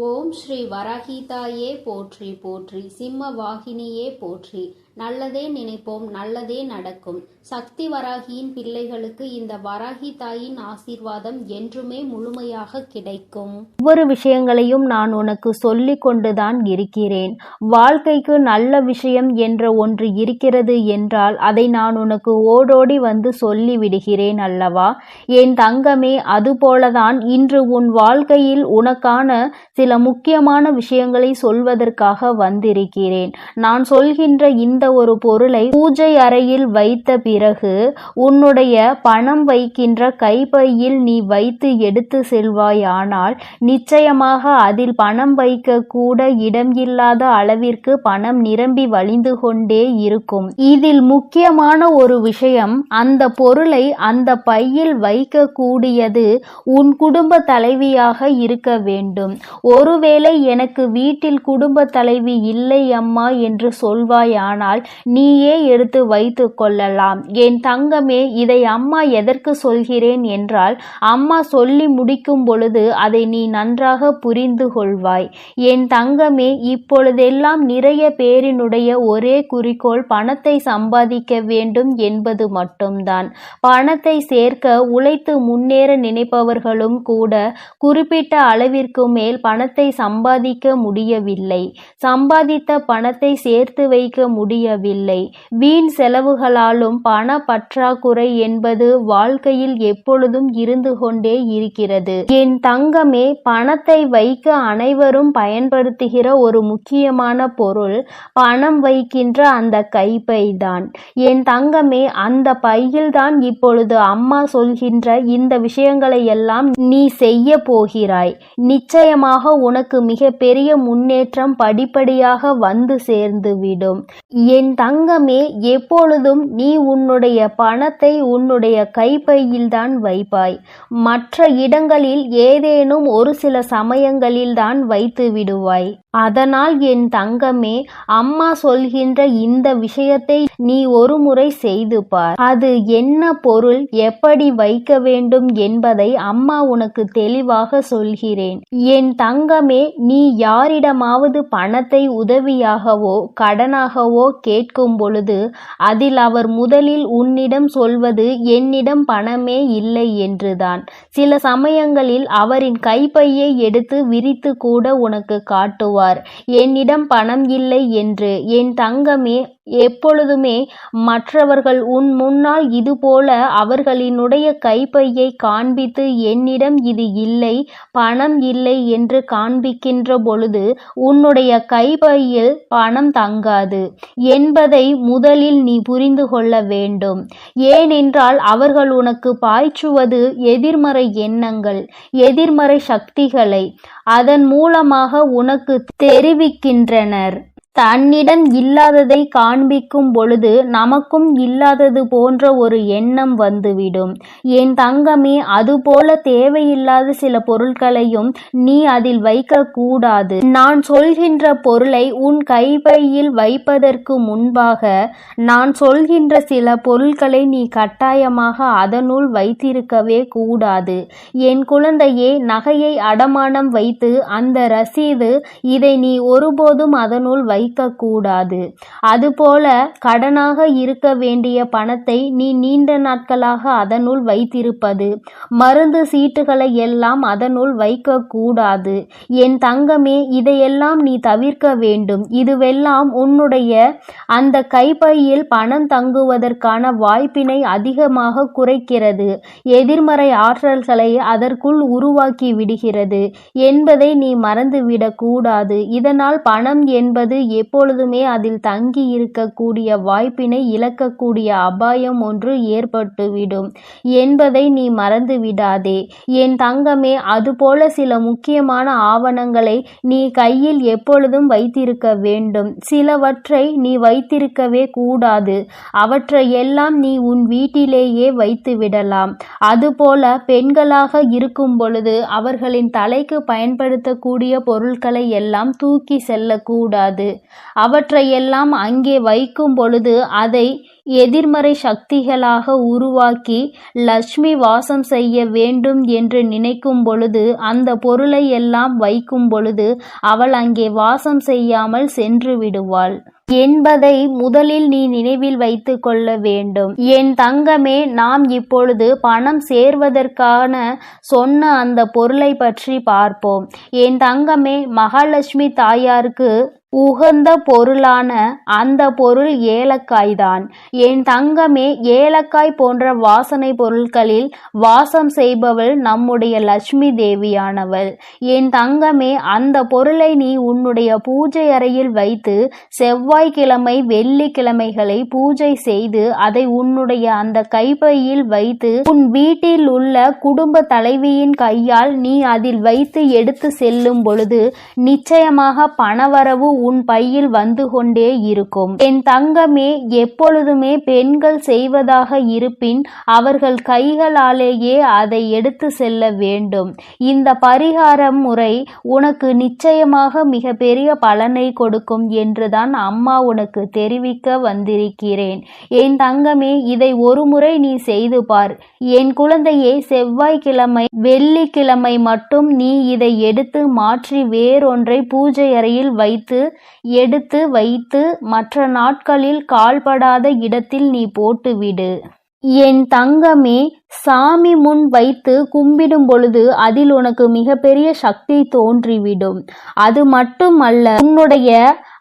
ஓம் ஸ்ரீ வராகிதாயே போற்றி போற்றி, சிம்ம வாகினியே போற்றி. நல்லதே நினைப்போம், நல்லதே நடக்கும். சக்தி வராகியின் பிள்ளைகளுக்கு இந்த வராகி தாயின் ஆசீர்வாதம் என்றுமே முழுமையாக கிடைக்கும். ஒவ்வொரு விஷயங்களையும் நான் உனக்கு சொல்லி கொண்டுதான் இருக்கிறேன். வாழ்க்கைக்கு நல்ல விஷயம் என்ற ஒன்று இருக்கிறது என்றால் அதை நான் உனக்கு ஓடோடி வந்து சொல்லி விடுகிறேன் அல்லவா என் தங்கமே. அதுபோலதான் இன்று உன் வாழ்க்கையில் உனக்கான சில முக்கியமான விஷயங்களை சொல்வதற்காக வந்திருக்கிறேன். நான் சொல்கின்ற இந்த ஒரு பொருளை பூஜை அறையில் வைத்த பிறகு உன்னுடைய பணம் வைக்கின்ற கைப்பையில் நீ வைத்து எடுத்து செல்வாயானால் நிச்சயமாக அதில் பணம் வைக்க கூட இடம் இல்லாத அளவிற்கு பணம் நிரம்பி வழிந்து கொண்டே இருக்கும். இதில் முக்கியமான ஒரு விஷயம், அந்த பொருளை அந்த பையில் வைக்க கூடியது உன் குடும்ப தலைவியாக இருக்க வேண்டும். ஒருவேளை எனக்கு வீட்டில் குடும்ப தலைவி இல்லை அம்மா என்று சொல்வாயானால் நீயே எடுத்து வைத்து கொள்ளலாம். என் தங்கமே, இதை அம்மா எதற்கு சொல்கிறேன் என்றால், அம்மா சொல்லி முடிக்கும் பொழுது அதை நீ நன்றாக புரிந்து கொள்வாய். என் தங்கமே, இப்பொழுதெல்லாம் நிறைய பேரினுடைய ஒரே குறிக்கோள் பணத்தை சம்பாதிக்க வேண்டும் என்பது மட்டும்தான். பணத்தை சேர்க்க உழைத்து முன்னேற நினைப்பவர்களும் கூட குறிப்பிட்ட அளவிற்கு மேல் பணத்தை சம்பாதிக்க முடியவில்லை. சம்பாதித்த பணத்தை சேர்த்து வைக்க முடியவில்லை. வீண் செலவுகளாலும் பண பற்றாக்குறை என்பது வாழ்க்கையில் எப்பொழுதும் இருந்து கொண்டே இருக்கிறது. என் தங்கமே, பணத்தை வைக்க அனைவரும் பயன்படுத்துகிற ஒரு முக்கியமான பொருள் பணம் வைக்கின்ற அந்த கைப்பை தான். என் தங்கமே, அந்த பையில்தான் இப்பொழுது அம்மா சொல்கின்ற இந்த விஷயங்களை எல்லாம் நீ செய்ய போகிறாய். நிச்சயமாக உனக்கு மிக பெரிய முன்னேற்றம் படிப்படியாக வந்து சேர்ந்துவிடும். என் தங்கமே, எப்பொழுதும் நீ உன்னுடைய பணத்தை உன்னுடைய கைப்பையில்தான் வைப்பாய். மற்ற இடங்களில் ஏதேனும் ஒரு சில சமயங்களில்தான் வைத்து விடுவாய். அதனால் என் தங்கமே, அம்மா சொல்கின்ற இந்த விஷயத்தை நீ ஒரு முறை செய்து பார். அது என்ன பொருள், எப்படி வைக்க வேண்டும் என்பதை அம்மா உனக்கு தெளிவாக சொல்கிறேன். என் தங்கமே, நீ யாரிடமாவது பணத்தை உதவியாகவோ கடனாகவோ கேட்கும் பொழுது அதில் அவர் முதலில் உன்னிடம் சொல்வது என்னிடம் பணமே இல்லை என்றுதான். சில சமயங்களில் அவரின் கைப்பையை எடுத்து விரித்து கூட உனக்கு காட்டுவார் என்னிடம் பணம் இல்லை என்று. என் தங்கமே, எப்பொழுதுமே மற்றவர்கள் உன் முன்னால் இதுபோல அவர்களினுடைய கைப்பையை காண்பித்து என்னிடம் இது இல்லை, பணம் இல்லை என்று காண்பிக்கின்ற பொழுது உன்னுடைய கைப்பையில் பணம் தங்காது என்பதை முதலில் நீ புரிந்து கொள்ள வேண்டும். ஏனென்றால் அவர்கள் உனக்கு பாய்ச்சுவது எதிர்மறை எண்ணங்கள், எதிர்மறை சக்திகளை அதன் மூலமாக உனக்கு தெரிவிக்கின்றனர். தன்னிடம் இல்லாததை காண்பிக்கும் பொழுது நமக்கும் இல்லாதது போன்ற ஒரு எண்ணம் வந்துவிடும். என் தங்கமே, அதுபோல தேவையில்லாத சில பொருட்களையும் நீ அதில் வைக்க கூடாது. நான் சொல்கின்ற பொருளை உன் கைப்பையில் வைப்பதற்கு முன்பாக நான் சொல்கின்ற சில பொருட்களை நீ கட்டாயமாக அதனுள் வைத்திருக்கவே கூடாது. என் குழந்தையே, நகையை அடமானம் வைத்து அந்த ரசீது, இதை நீ ஒருபோதும் அதனுள் கூடாது. அதுபோல கடனாக இருக்க வேண்டிய பணத்தை நீ நீண்ட நாட்களாக அதனுள் வைத்திருப்பது, மருந்து சீட்டுகளை எல்லாம் அதனுள் வைக்க கூடாது. என் தங்கமே, இதையெல்லாம் நீ தவிர்க்க வேண்டும். இதுவெல்லாம் உன்னுடைய அந்த கைப்பையில் பணம் தங்குவதற்கான வாய்ப்பினை அதிகமாக குறைக்கிறது. எதிர்மறை ஆற்றல்களை அதற்குள் உருவாக்கி விடுகிறது என்பதை நீ மறந்துவிடக் கூடாது. இதனால் பணம் என்பது எப்பொழுதுமே அதில் தங்கி இருக்கக்கூடிய வாய்ப்பினை இழக்கக்கூடிய அபாயம் ஒன்று ஏற்பட்டுவிடும் என்பதை நீ மறந்து விடாதே. என் தங்கமே, அதுபோல சில முக்கியமான ஆவணங்களை நீ கையில் எப்பொழுதும் வைத்திருக்க வேண்டும். சிலவற்றை நீ வைத்திருக்கவே கூடாது. அவற்றையெல்லாம் நீ உன் வீட்டிலேயே வைத்து விடலாம். அதுபோல பெண்களாக இருக்கும் பொழுது அவர்களின் தலைக்கு பயன்படுத்தக்கூடிய பொருட்களை எல்லாம் தூக்கி செல்லக்கூடாது. அவற்றையெல்லாம் அங்கே வைக்கும் பொழுது அதை எதிர்மறை சக்திகளாக உருவாக்கி லட்சுமி வாசம் செய்ய வேண்டும் என்று நினைக்கும் பொழுது அந்த பொருளை எல்லாம் வைக்கும் பொழுது அவள் அங்கே வாசம் செய்யாமல் சென்று விடுவாள் என்பதை முதலில் நீ நினைவில் வைத்து கொள்ள வேண்டும். என் தங்கமே, நாம் இப்பொழுது பணம் சேர்வதற்கான சொன்ன அந்த பொருளை பற்றி பார்ப்போம். என் தங்கமே, மகாலட்சுமி தாயாருக்கு உகந்த பொருளான அந்த பொருள் ஏலக்காய்தான். என் தங்கமே, ஏலக்காய் போன்ற வாசனை பொருட்களில் வாசம் செய்பவள் நம்முடைய லட்சுமி தேவியானவள். என் தங்கமே, அந்த பொருளை நீ உன்னுடைய பூஜை அறையில் வைத்து செவ்வாய்க்கிழமை வெள்ளிக்கிழமைகளை பூஜை செய்து அதை உன்னுடைய அந்த கைப்பையில் வைத்து உன் வீட்டில் உள்ள குடும்ப தலைவியின் கையால் நீ அதில் வைத்து எடுத்து செல்லும் பொழுது நிச்சயமாக பணவரவு உன் பையில் வந்து கொண்டே இருக்கும். என் தங்கமே, எப்பொழுதுமே பெண்கள் செய்வதாக இருப்பின் அவர்கள் கைகளாலேயே அதை எடுத்து செல்ல வேண்டும். இந்த பரிகார முறை உனக்கு நிச்சயமாக மிக பெரிய பலனை கொடுக்கும் என்றுதான் அம்மா உனக்கு தெரிவிக்க வந்திருக்கிறேன். என் தங்கமே, இதை ஒரு முறை நீ செய்து பார். என் குழந்தையே, செவ்வாய்க்கிழமை வெள்ளிக்கிழமை மட்டும் நீ இதை எடுத்து மாற்றி வேறொன்றை பூஜை அறையில் எடுத்து வைத்து மற்ற நாட்களில் கால்படாத இடத்தில் நீ போட்டுவிடு. என் தங்கமே, சாமி முன் வைத்து கும்பிடும் பொழுது அதில் உனக்கு மிகப்பெரிய சக்தி தோன்றிவிடும். அது மட்டுமல்ல, உன்னுடைய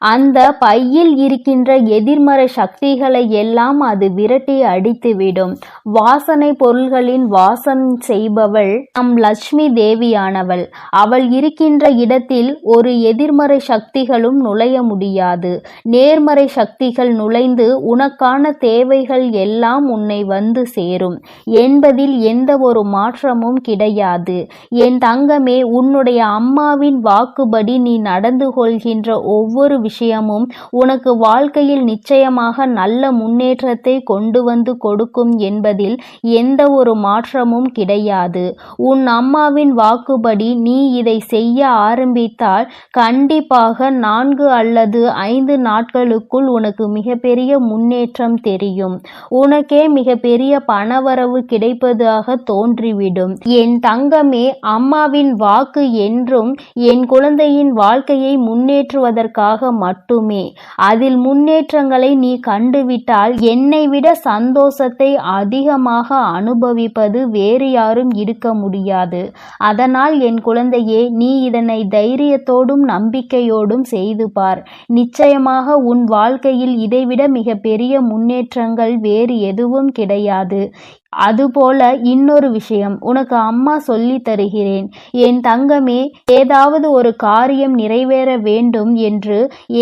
அந்த பையில் இருக்கின்ற எதிர்மறை சக்திகளை எல்லாம் அது விரட்டி அடித்துவிடும். வாசனை பொருள்களின் வாசம் செய்பவள் நம் லட்சுமி தேவியானவள். அவள் இருக்கின்ற இடத்தில் ஒரு எதிர்மறை சக்திகளும் நுழைய முடியாது. நேர்மறை சக்திகள் நுழைந்து உனக்கான தேவைகள் எல்லாம் உன்னை வந்து சேரும் என்பதில் எந்த ஒரு மாற்றமும் கிடையாது. என் தங்கமே, உன்னுடைய அம்மாவின் வாக்குப்படி நீ நடந்து கொள்கின்ற ஒவ்வொரு விஷயமும் உனக்கு வாழ்க்கையில் நிச்சயமாக நல்ல முன்னேற்றத்தை கொண்டு வந்து கொடுக்கும் என்பதில் எந்த ஒரு மாற்றமும் கிடையாது. உன் அம்மாவின் வாக்குப்படி நீ இதை செய்ய ஆரம்பித்தால் கண்டிப்பாக 4 அல்லது 5 நாட்களுக்குள் உனக்கு மிகப்பெரிய முன்னேற்றம் தெரியும். உனக்கே மிகப்பெரிய பணவரவு கிடைப்பதாக தோன்றிவிடும். என் தங்கமே, அம்மாவின் வாக்கு என்றும் என் குழந்தையின் வாழ்க்கையை முன்னேற்றுவதற்காக மட்டுமே. அதில் முன்னேற்றங்களை நீ கண்டுவிட்டால் என்னை விட சந்தோஷத்தை அதிகமாக அனுபவிப்பது வேறு யாரும் இருக்க முடியாது. அதனால் என் குழந்தையே, நீ இதனை தைரியத்தோடும் நம்பிக்கையோடும் செய்து பார். நிச்சயமாக உன் வாழ்க்கையில் இதைவிட மிக பெரிய முன்னேற்றங்கள் வேறு எதுவும் கிடையாது. அதுபோல இன்னொரு விஷயம் உனக்கு அம்மா சொல்லி தருகிறேன். என் தங்கமே, ஏதாவது ஒரு காரியம் நிறைவேற வேண்டும் என்று,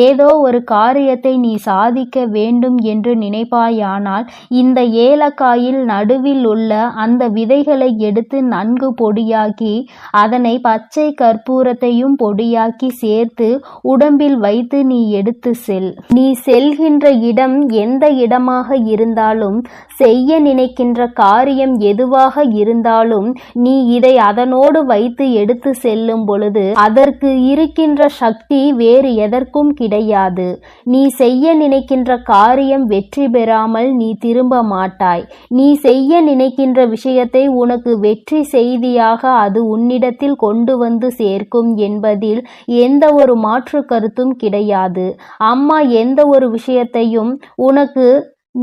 ஏதோ ஒரு காரியத்தை நீ சாதிக்க வேண்டும் என்று நினைப்பாயானால் இந்த ஏலக்காயில் நடுவில் உள்ள அந்த விதைகளை எடுத்து நன்கு பொடியாக்கி அதனை பச்சை கற்பூரத்தையும் பொடியாக்கி சேர்த்து உடம்பில் வைத்து நீ எடுத்து செல். நீ செல்கின்ற இடம் எந்த இடமாக இருந்தாலும், செய்ய நினைக்கின்ற காரியம் எதுவாக இருந்தாலும் நீ இதை அதனோடு வைத்து எடுத்து செல்லும் பொழுது அதற்கு இருக்கின்ற சக்தி வேறு எதற்கும் கிடையாது. நீ செய்ய நினைக்கின்ற காரியம் வெற்றி பெறாமல் நீ திரும்ப மாட்டாய். நீ செய்ய நினைக்கின்ற விஷயத்தை உனக்கு வெற்றி செய்தியாக அது உன்னிடத்தில் கொண்டு வந்து சேர்க்கும் என்பதில் எந்த ஒரு மாற்று கருத்தும் கிடையாது. அம்மா எந்த ஒரு விஷயத்தையும் உனக்கு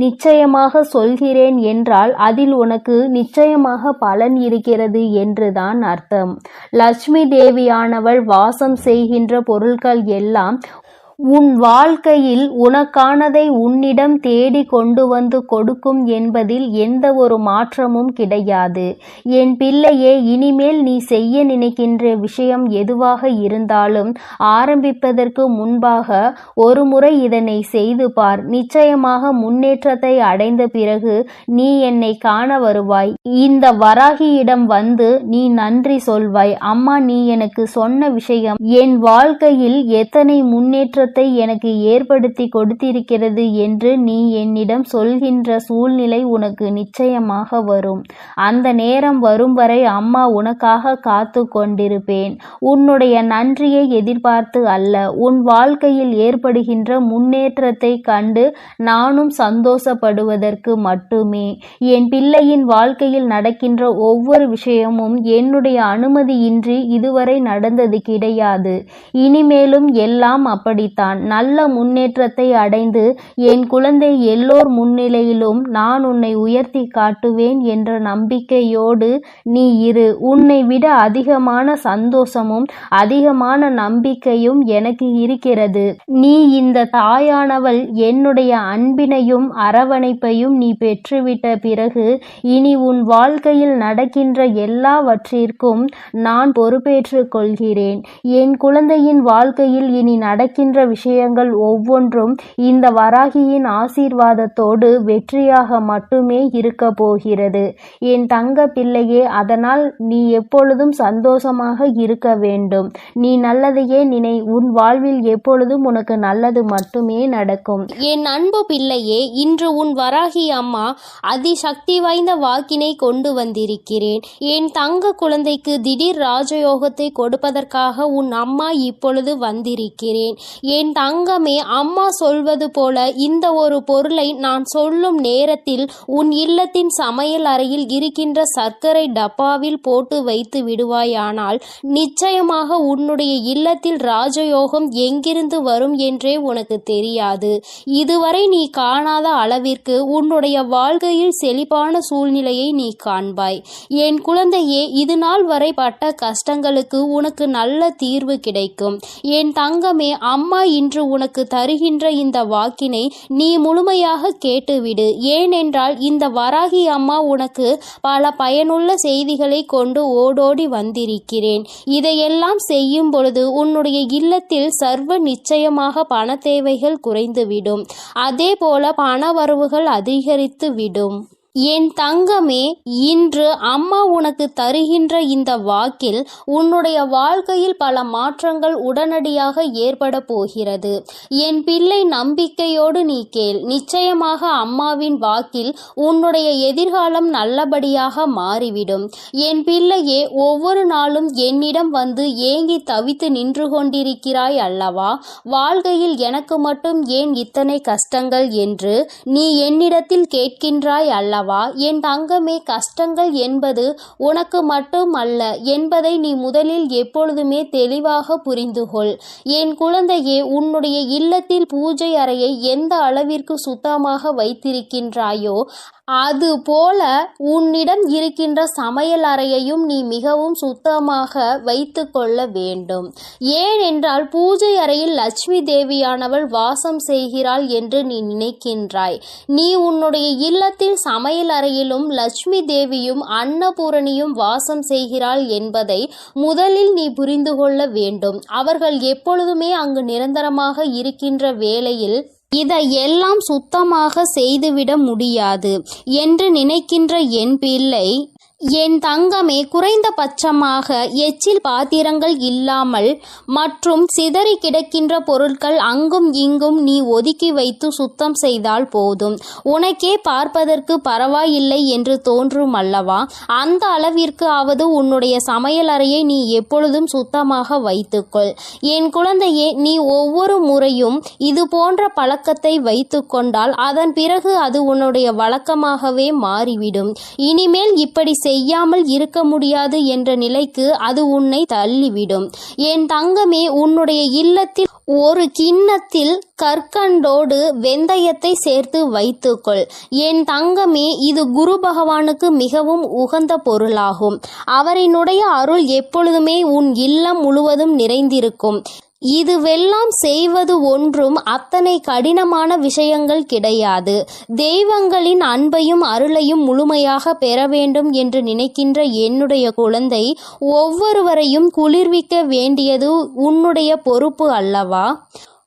நிச்சயமாக சொல்கிறேன் என்றால் அதில் உனக்கு நிச்சயமாக பலன் இருக்கிறது என்றுதான் அர்த்தம். லட்சுமி தேவியானவள் வாசம் செய்கின்ற பொருட்கள் எல்லாம் உன் வாழ்க்கையில் உனக்கானதை உன்னிடம் தேடி கொண்டு வந்து கொடுக்கும் என்பதில் எந்த ஒரு மாற்றமும் கிடையாது. என் பிள்ளையே, இனிமேல் நீ செய்ய நினைக்கின்ற விஷயம் எதுவாக இருந்தாலும் ஆரம்பிப்பதற்கு முன்பாக ஒரு முறை இதனை செய்து பார். நிச்சயமாக முன்னேற்றத்தை அடைந்த பிறகு நீ என்னை காண வருவாய். இந்த வராகியிடம் வந்து நீ நன்றி சொல்வாய். அம்மா, நீ எனக்கு சொன்ன விஷயம் என் வாழ்க்கையில் எத்தனை முன்னேற்றத்தை முன்னேற்றத்தை எனக்கு ஏற்படுத்தி கொடுத்திருக்கிறது என்று நீ என்னிடம் சொல்கின்ற சூழ்நிலை உனக்கு நிச்சயமாக வரும். அந்த நேரம் வரும் வரை அம்மா உனக்காக காத்து கொண்டிருப்பேன். உன்னுடைய நன்றியை எதிர்பார்த்து அல்ல, உன் வாழ்க்கையில் ஏற்படுகின்ற முன்னேற்றத்தை கண்டு நானும் சந்தோஷப்படுவதற்கு மட்டுமே. என் பிள்ளையின் வாழ்க்கையில் நடக்கின்ற ஒவ்வொரு விஷயமும் என்னுடைய அனுமதியின்றி இதுவரை நடந்தது கிடையாது. இனிமேலும் எல்லாம் அப்படித்தான். நல்ல முன்னேற்றத்தை அடைந்து என் குழந்தை எல்லோர் முன்னிலையிலும் நான் உன்னை உயர்த்தி காட்டுவேன் என்ற நம்பிக்கையோடு நீ இரு. உன்னை விட அதிகமான சந்தோஷமும் அதிகமான நம்பிக்கையும் எனக்கு இருக்கிறது. நீ இந்த தாயானவள் என்னுடைய அன்பினையும் அரவணைப்பையும் நீ பெற்றுவிட்ட பிறகு இனி உன் வாழ்க்கையில் நடக்கின்ற எல்லாவற்றிற்கும் நான் பொறுப்பேற்றுக் கொள்கிறேன். என் குழந்தையின் வாழ்க்கையில் இனி நடக்கின்ற விஷயங்கள் ஒவ்வொன்றும் இந்த வராகியின் ஆசீர்வாதத்தோடு வெற்றியாக மட்டுமே இருக்க போகிறது என் தங்க பிள்ளையே. அதனால் நீ எப்பொழுதும் சந்தோஷமாக இருக்க வேண்டும். நீ நல்லதையே நினை. உன் வாழ்வில் எப்பொழுதும் உனக்கு நல்லது மட்டுமே நடக்கும். என் அன்பு பிள்ளையே, இன்று உன் வராகி அம்மா அதிசக்தி வாய்ந்த வாக்கினை கொண்டு வந்திருக்கிறேன். என் தங்க குழந்தைக்கு திடீர் ராஜயோகத்தை கொடுப்பதற்காக உன் அம்மா இப்பொழுது வந்திருக்கிறேன். என் தங்கமே, அம்மா சொல்வது போல இந்த ஒரு பொருளை நான் சொல்லும் நேரத்தில் உன் இல்லத்தின் சமையல் அறையில் இருக்கின்ற சர்க்கரை டப்பாவில் போட்டு வைத்து விடுவாயானால் நிச்சயமாக உன்னுடைய இல்லத்தில் ராஜயோகம் எங்கிருந்து வரும் என்றே உனக்கு தெரியாது. இதுவரை நீ காணாத அளவிற்கு உன்னுடைய வாழ்க்கையில் செழிப்பான சூழ்நிலையை நீ காண்பாய். என் குழந்தையே, இது நாள் வரை பட்ட கஷ்டங்களுக்கு உனக்கு நல்ல தீர்வு கிடைக்கும். என் தங்கமே, அம்மா இன்று உனக்கு தருகின்ற இந்த வாக்கினை நீ முழுமையாக கேட்டுவிடு. ஏனென்றால் இந்த வராகி அம்மா உனக்கு பல பயனுள்ள செய்திகளை கொண்டு ஓடோடி வந்திருக்கிறேன். இதையெல்லாம் செய்யும் பொழுது உன்னுடைய இல்லத்தில் சர்வ நிச்சயமாக பண தேவைகள் குறைந்துவிடும். அதே போல பண வரவுகள் அதிகரித்து விடும். என் தங்கமே, இன்று அம்மா உனக்கு தருகின்ற இந்த வாக்கில் உன்னுடைய வாழ்க்கையில் பல மாற்றங்கள் உடனடியாக ஏற்பட போகிறது. என் பிள்ளை, நம்பிக்கையோடு நீ கேள். நிச்சயமாக அம்மாவின் வாக்கில் உன்னுடைய எதிர்காலம் நல்லபடியாக மாறிவிடும். என் பிள்ளையே, ஒவ்வொரு நாளும் என்னிடம் வந்து ஏங்கி தவித்து நின்று கொண்டிருக்கிறாய் அல்லவா? வாழ்க்கையில் எனக்கு மட்டும் ஏன் இத்தனை கஷ்டங்கள் என்று நீ என்னிடத்தில் கேட்கின்றாய் அல்லவா? என் தங்கமே, கஷ்டங்கள் என்பது உனக்கு மட்டும் அல்ல என்பதை நீ முதலில் எப்பொழுதுமே தெளிவாக புரிந்து கொள். என் குழந்தையே, உன்னுடைய இல்லத்தில் பூஜை அறையை எந்த அளவிற்கு சுத்தமாக வைத்திருக்கின்றாயோ அது போல உன்னிடம் இருக்கின்ற சமையல் அறையையும் நீ மிகவும் சுத்தமாக வைத்து கொள்ள வேண்டும். ஏனென்றால் பூஜை அறையில் லட்சுமி தேவியானவள் வாசம் செய்கிறாள் என்று நீ நினைக்கின்றாய். நீ உன்னுடைய இல்லத்தில் சமையல் அறையிலும் லட்சுமி தேவியும் அன்னபூரணியும் வாசம் செய்கிறாள் என்பதை முதலில் நீ புரிந்து கொள்ள வேண்டும். அவர்கள் எப்பொழுதுமே அங்கு நிரந்தரமாக இருக்கின்ற வேளையில் இதையெல்லாம் சுத்தமாக செய்துவிட முடியாது என்று நினைக்கின்ற என் பிள்ளை, என் தங்கமே, குறைந்தபட்சமாக எச்சில் பாத்திரங்கள் இல்லாமல் மற்றும் சிதறி கிடக்கின்ற பொருட்கள் அங்கும் இங்கும் நீ ஒதுக்கி வைத்து சுத்தம் செய்தால் போதும். உனக்கே பார்ப்பதற்கு பரவாயில்லை என்று தோன்றும் அல்லவா? அந்த அளவிற்கு ஆவது உன்னுடைய சமையல் அறையை நீ எப்பொழுதும் சுத்தமாக வைத்துக்கொள். என் குழந்தையே, நீ ஒவ்வொரு முறையும் இது போன்ற பழக்கத்தை வைத்து கொண்டால் அதன் பிறகு அது உன்னுடைய வழக்கமாகவே மாறிவிடும். இனிமேல் இப்படி செய்யாமல் இருக்க முடியாது என்ற நிலைக்கு அது உன்னை தள்ளிவிடும். என் தங்கமே, உன்னுடைய இல்லத்தில் ஒரு கிண்ணத்தில் கற்கண்டோடு வெந்தயத்தை சேர்த்து வைத்துக்கொள். என் தங்கமே, இது குரு பகவானுக்கு மிகவும் உகந்த பொருளாகும். அவரினுடைய அருள் எப்பொழுதுமே உன் இல்லம் முழுவதும் நிறைந்திருக்கும். இதுவெல்லாம் செய்வது ஒன்றும் அத்தனை கடினமான விஷயங்கள் கிடையாது. தெய்வங்களின் அன்பையும் அருளையும் முழுமையாக பெற வேண்டும் என்று நினைக்கின்ற என்னுடைய குழந்தை, ஒவ்வொருவரையும் குளிர்விக்க வேண்டியது உன்னுடைய பொறுப்பு அல்லவா?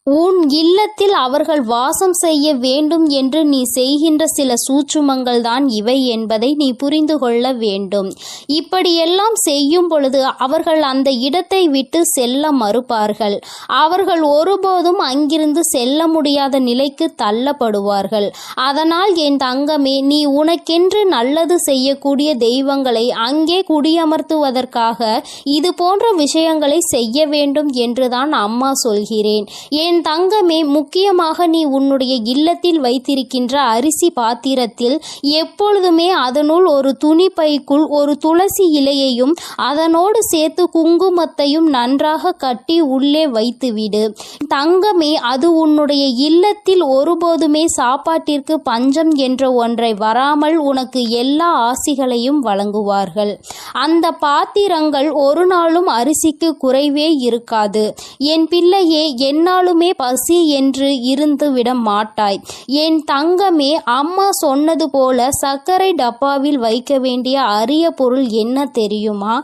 உன் இல்லத்தில் அவர்கள் வாசம் செய்ய வேண்டும் என்று நீ செய்கின்ற சில சூட்சுமங்கள் தான் இவை என்பதை நீ புரிந்து கொள்ள வேண்டும். இப்படியெல்லாம் செய்யும் பொழுது அவர்கள் அந்த இடத்தை விட்டு செல்ல மறுப்பார்கள். அவர்கள் ஒருபோதும் அங்கிருந்து செல்ல முடியாத நிலைக்கு தள்ளப்படுவார்கள். அதனால் என் தங்கமே, நீ உனக்கென்று நல்லது செய்யக்கூடிய தெய்வங்களை அங்கே குடியமர்த்துவதற்காக இது போன்ற விஷயங்களை செய்ய வேண்டும் என்றுதான் அம்மா சொல்கிறேன். என் தங்கமே, முக்கியமாக நீ உன்னுடைய இல்லத்தில் வைத்திருக்கின்ற அரிசி பாத்திரத்தில் எப்பொழுதுமே அதனுள் ஒரு துணி பைக்குள் ஒரு துளசி இலையையும் அதனோடு சேர்த்து குங்குமத்தையும் நன்றாக கட்டி உள்ளே வைத்துவிடு. தங்கமே, அது உன்னுடைய இல்லத்தில் ஒருபோதுமே சாப்பாட்டிற்கு பஞ்சம் என்ற ஒன்றை வராமல் உனக்கு எல்லா ஆசிகளையும் வழங்குவார்கள். அந்த பாத்திரங்கள் ஒரு நாளும் அரிசிக்கு குறைவே இருக்காது. என் பிள்ளையே, என்னாலுமே பசி என்று இருந்து விட மாட்டாய். என் தங்கமே, அம்மா சொன்னது போல சர்க்கரை டப்பாவில் வைக்க வேண்டிய அரிய பொருள் என்ன தெரியுமா?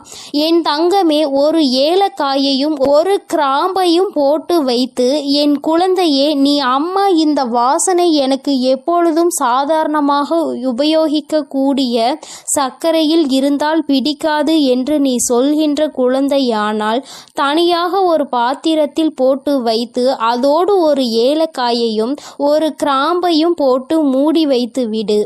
என் தங்கமே, ஒரு ஏலக்காயையும் ஒரு கிராம்பையும் போட்டு வைத்து, என் குழந்தையே, நீ அம்மா இந்த வாசனை எனக்கு எப்பொழுதும் சாதாரணமாக உபயோகிக்கக்கூடிய சர்க்கரையில் இருந்தால் பிடிக்காது என்று நீ சொல்கின்ற குழந்தையானால் தனியாக ஒரு பாத்திரத்தில் போட்டு வைத்து அதோடு ஒரு ஏலக்காயையும் ஒரு கிராம்பையும் போட்டு மூடி வைத்து விடு.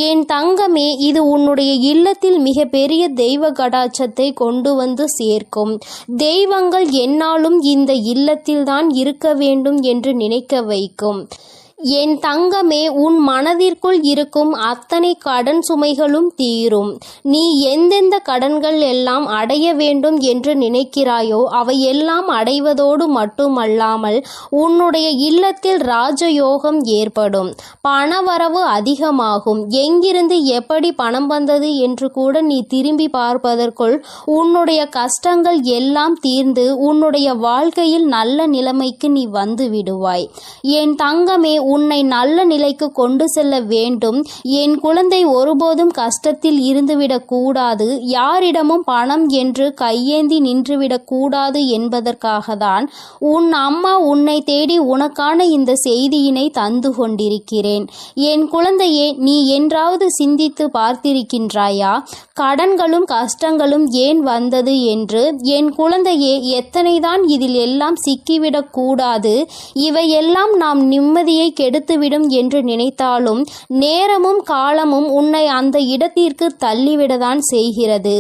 என் தங்கமே, இது உன்னுடைய இல்லத்தில் மிக பெரிய தெய்வ கடாட்சத்தை கொண்டு வந்து சேர்க்கும். தெய்வங்கள் என்னாலும் இந்த இல்லத்தில்தான் இருக்க வேண்டும் என்று நினைக்க வைக்கும். என் தங்கமே, உன் மனதிற்குள் இருக்கும் அத்தனை கடன் சுமைகளும் தீரும். நீ எந்தெந்த கடன்கள் எல்லாம் அடைய வேண்டும் என்று நினைக்கிறாயோ அவையெல்லாம் அடைவதோடு மட்டுமல்லாமல் உன்னுடைய இல்லத்தில் ராஜயோகம் ஏற்படும். பணவரவு அதிகமாகும். எங்கிருந்து எப்படி பணம் வந்தது என்று கூட நீ திரும்பி பார்ப்பதற்குள் உன்னுடைய கஷ்டங்கள் எல்லாம் தீர்ந்து உன்னுடைய வாழ்க்கையில் நல்ல நிலைமைக்கு நீ வந்து விடுவாய். என் தங்கமே, உன்னை நல்ல நிலைக்கு கொண்டு செல்ல வேண்டும். என் குழந்தை ஒருபோதும் கஷ்டத்தில் இருந்துவிடக் கூடாது. யாரிடமும் பணம் என்று கையேந்தி நின்றுவிடக் கூடாது என்பதற்காக தான் உன் அம்மா உன்னை தேடி உனக்கான இந்த செய்தியினை தந்து கொண்டிருக்கிறேன். என் குழந்தையே, நீ என்றாவது சிந்தித்து பார்த்திருக்கின்றாயா? கடன்களும் கஷ்டங்களும் ஏன் வந்தது என்று? என் குழந்தையே, எத்தனைதான் இதில் எல்லாம் சிக்கிவிடக் கூடாது. இவையெல்லாம் நாம் நிம்மதியை கெடுத்துவிடும் என்று நினைத்தாலும் நேரமும் காலமும் உன்னை அந்த இடத்திற்கு தள்ளிவிடதான் செய்கிறது.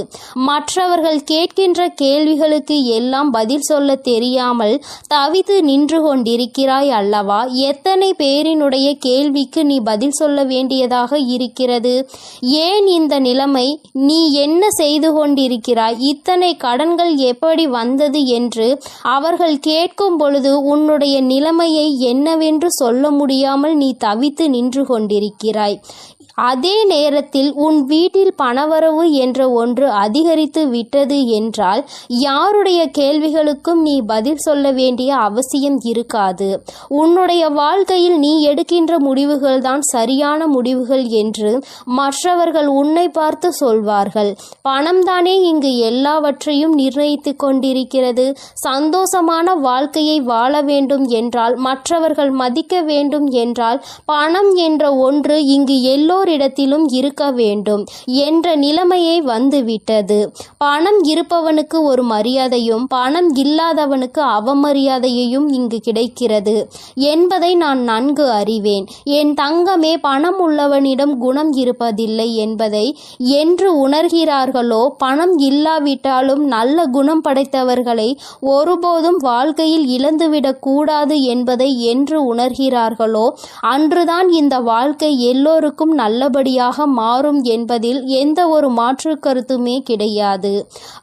மற்றவர்கள் கேட்கின்ற கேள்விகளுக்கு எல்லாம் பதில் சொல்ல தெரியாமல் தவித்து நின்று கொண்டிருக்கிறாய் அல்லவா? எத்தனை பேரினுடைய கேள்விக்கு நீ பதில் சொல்ல வேண்டியதாக இருக்கிறது? ஏன் இந்த நிலைமை? நீ என்ன செய்து கொண்டிருக்கிறாய்? இத்தனை கடன்கள் எப்படி வந்தது என்று அவர்கள் கேட்கும் பொழுது உன்னுடைய நிலைமையை என்னவென்று சொல்ல முடியாமல் நீ தவித்து நின்று கொண்டிருக்கிறாய். அதே நேரத்தில் உன் வீட்டில் பணவரவு என்ற ஒன்று அதிகரித்து விட்டது என்றால் யாருடைய கேள்விகளுக்கும் நீ பதில் சொல்ல வேண்டிய அவசியம் இருக்காது. உன்னுடைய வாழ்க்கையில் நீ எடுக்கின்ற முடிவுகள் தான் சரியான முடிவுகள் என்று மற்றவர்கள் உன்னை பார்த்து சொல்வார்கள். பணம்தானே இங்கு எல்லாவற்றையும் நிர்ணயித்து கொண்டிருக்கிறது. சந்தோஷமான வாழ்க்கையை வாழ வேண்டும் என்றால், மற்றவர்கள் மதிக்க வேண்டும் என்றால், பணம் என்ற ஒன்று இங்கு எல்லோரிடத்திலும் இருக்க வேண்டும் என்ற நிலைமையை வந்துவிட்டது. பணம் இருப்பவனுக்கு ஒரு மரியாதையும் பணம் இல்லாதவனுக்கு அவமரியாதையையும் இங்கு கிடைக்கிறது என்பதை நான் நன்கு அறிவேன். என் தங்கமே, பணம் உள்ளவனிடம் குணம் இருப்பதில்லை என்பதை என்று உணர்கிறார்களோ, பணம் இல்லாவிட்டாலும் நல்ல குணம் படைத்தவர்களை ஒருபோதும் வாழ்க்கையில் இழந்துவிடக் கூடாது என்பதை என்று உணர்கிறார்களோ அன்றுதான் இந்த வாழ்க்கை எல்லோருக்கும் நல்லபடியாக மாறும் என்பதில் எந்த ஒரு மாற்று கருத்துமே கிடையாது.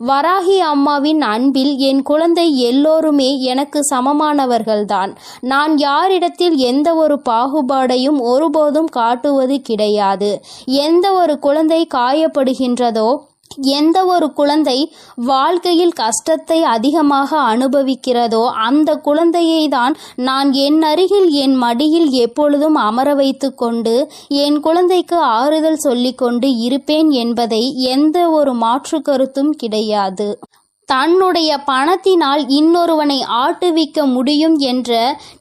வராகி அம்மாவின் அன்பில் என் குழந்தை எல்லோருமே எனக்கு சமமானவர்கள்தான். நான் யாரிடத்தில் எந்த ஒரு பாகுபாடையும் ஒருபோதும் காட்டுவது கிடையாது. எந்த ஒரு குழந்தை காயப்படுகின்றதோ, எந்த ஒரு குழந்தை வாழ்க்கையில் கஷ்டத்தை அதிகமாக அனுபவிக்கிறதோ அந்த குழந்தையை தான் நான் என் அருகில் என் மடியில் எப்பொழுதும் அமர வைத்து கொண்டு என் குழந்தைக்கு ஆறுதல் சொல்லிக்கொண்டு இருப்பேன் என்பதை எந்த ஒரு மாற்று கருத்தும் கிடையாது. தன்னுடைய பணத்தினால் இன்னொருவனை ஆட்டுவிக்க முடியும் என்ற